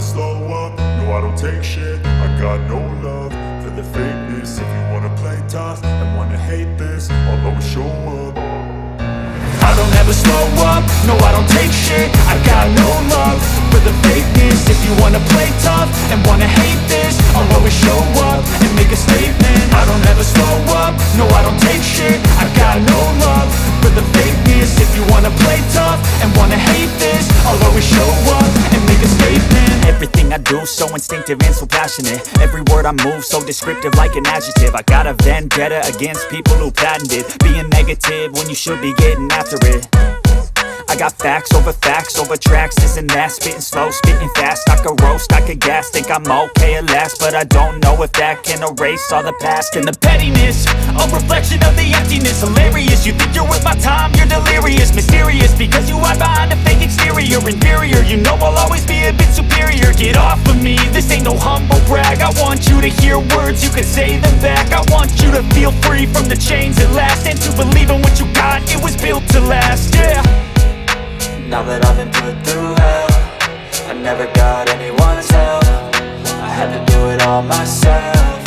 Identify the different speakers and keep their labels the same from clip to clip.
Speaker 1: slow up, no I don't take shit. I got no love for the fakeness. If you wanna play tough and wanna hate this, I'll always show up. I don't ever slow up, no I don't take shit. I got no love for the fakeness. If you wanna play tough and wanna hate this, I'll always show up and make a statement. I don't ever slow up, no I don't take shit. I got no love for the fakeness. If you wanna play tough and wanna hate this, I'll always show up and make a statement.
Speaker 2: Everything I do so instinctive and so passionate. Every word I move so descriptive like an adjective. I got a vendetta against people who patented being negative when you should be getting after it. I got facts over tracks, this and that. Spitting slow, spitting fast, I could roast, I could gas. Think I'm okay at last, but I don't know if that can erase all the past. And the pettiness, a reflection of the emptiness. Hilarious, you think you're worth my time, you're delirious. Mysterious, because you hide behind a fake exterior. Inferior, you know I'll always be a bit superior. Get off of me, this ain't no humble brag. I want you to hear words, you can say them back. I want you to feel free from the chains at last, and to believe in what you got, it was built to last, yeah.
Speaker 3: Now that I've been put through hell, I never got anyone's help. I had to do it all myself.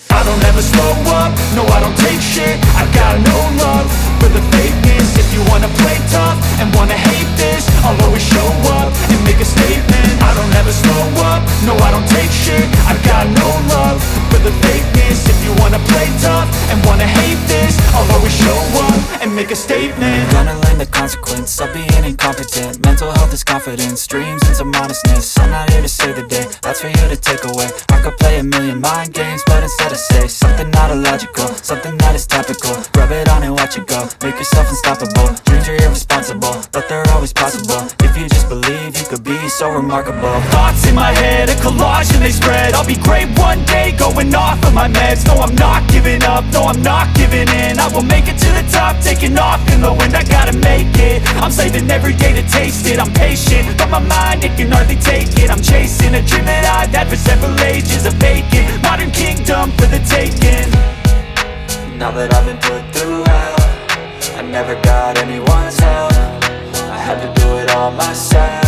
Speaker 1: I don't ever slow up, no I don't take shit. I got no love for the fakeness. If you wanna play tough and wanna hate this, I'll always show up and make a statement. I don't ever slow up, no I don't take shit. I got no love for the fakeness. If you wanna play tough and wanna hate this, I'll always show up and make a statement.
Speaker 3: Gonna learn the consequence of being incompetent. Mental health is confidence, dreams and some honestness. I'm not here to save the day, that's for you to take away. I could play a million mind games, but instead I say something not illogical, something that is topical. Rub it on and watch it go, make yourself unstoppable. Dreams are irresponsible, but they're always possible. If you just believe, you could be so remarkable.
Speaker 2: Thoughts in my head, a collage and they spread. I'll be great one day, going off of my meds. No, I'm not giving up, no, I'm not giving in. I will make it to the top, taking off in the wind. I gotta make it, I'm saving every day to taste it. I'm patient, but my mind, it can hardly take it. I'm chasing a dream that I've had for several ages. A vacant, modern kingdom for the taking.
Speaker 3: Now that I've been put through hell, I never got anyone's help. I had to do it all myself.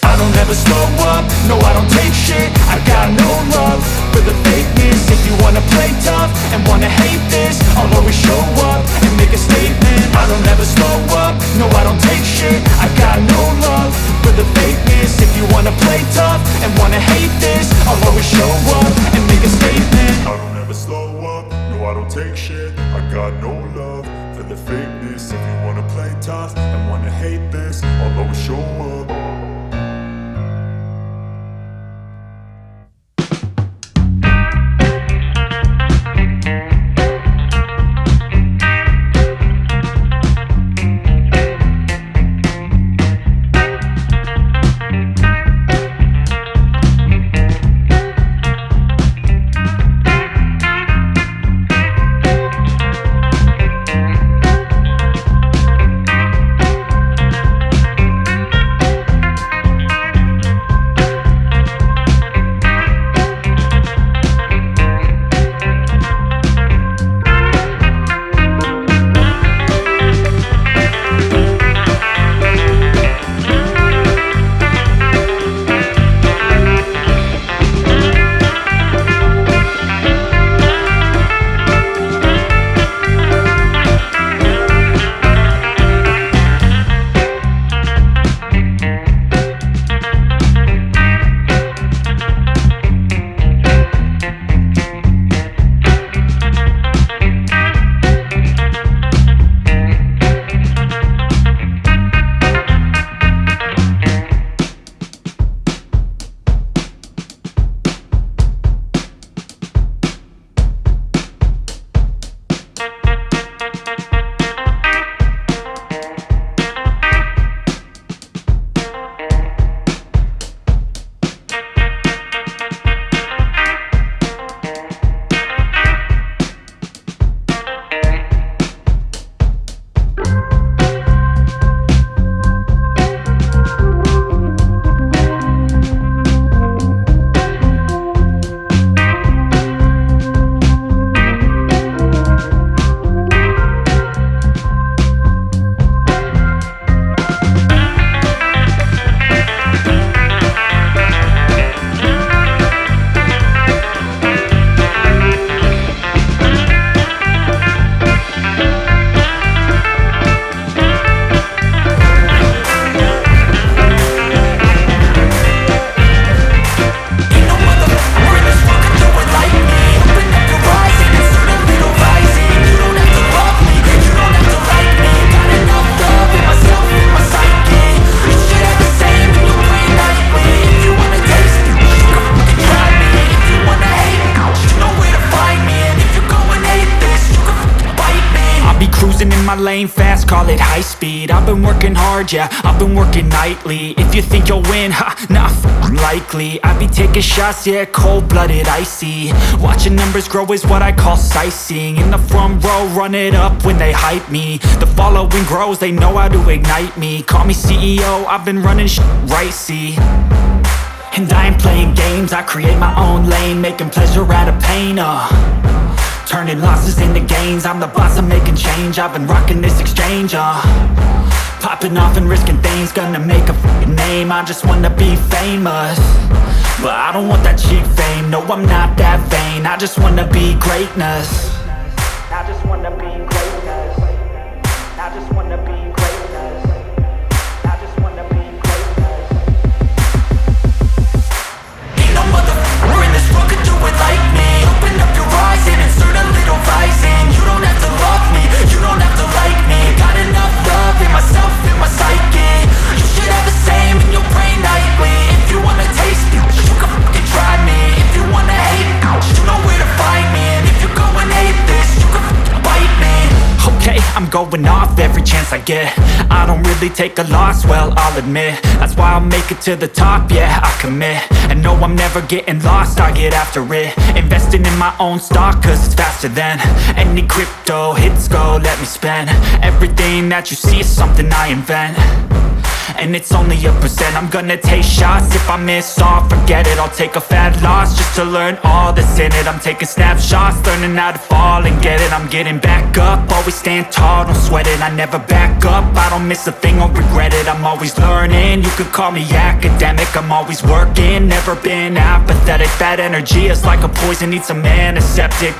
Speaker 1: I don't ever slow up, no I don't take shit. I got no love for the fakeness. If you wanna play tough and wanna hate this, I'll always show up and make a statement. I don't ever slow up, no I don't take shit. I got no love for the fakeness. If you wanna play tough and wanna hate this, I'll always show up and make a statement. I don't ever slow up, no I don't take shit. I got no love for the fakeness. If you wanna play tough and wanna hate this, I'll always show up.
Speaker 2: Cruising in my lane fast, call it high speed. I've been working hard, yeah, I've been working nightly. If you think you'll win, ha, not likely. I be taking shots, yeah, cold-blooded, icy. Watching numbers grow is what I call sightseeing. In the front row, run it up when they hype me. The following grows, they know how to ignite me. Call me CEO, I've been running right, see. And I ain't playing games, I create my own lane, making pleasure out of pain, turning losses into gains, I'm the boss, I'm making change. I've been rocking this exchange, popping off and risking things, gonna make a f***ing name. I just wanna be famous, but I don't want that cheap fame. No, I'm not that vain, I just wanna be greatness. I just wanna be greatness. I just wanna be greatness. I just wanna be greatness. Ain't no motherfucker in this world could do it like me. Open up your eyes and insert a little rising. You don't have to love me, you don't have to like me. Got enough love in myself, in my psyche. You should have the same in your brain nightly. If you wanna taste me, you can fucking try me. If you wanna hate me, you know where to find me. And if you go and hate this, you can fucking bite me. Okay, I'm going off every chance I get. I don't really take a loss, well, I'll admit. That's why I'll make it to the top, yeah, I commit. And no, I'm never getting lost, I get after it. Investing in my own stock, cause it's faster than any crypto hits go, let me spend. Everything that you see is something I invent, and it's only a percent. I'm gonna take shots, if I miss all, forget it. I'll take a fat loss just to learn all that's in it. I'm taking snapshots, learning how to fall and get it. I'm getting back up, always stand tall, don't sweat it. I never back up, I don't miss a thing or regret it. I'm always learning, you could call me academic. I'm always working, never been apathetic. That energy is like a poison, needs some antiseptic.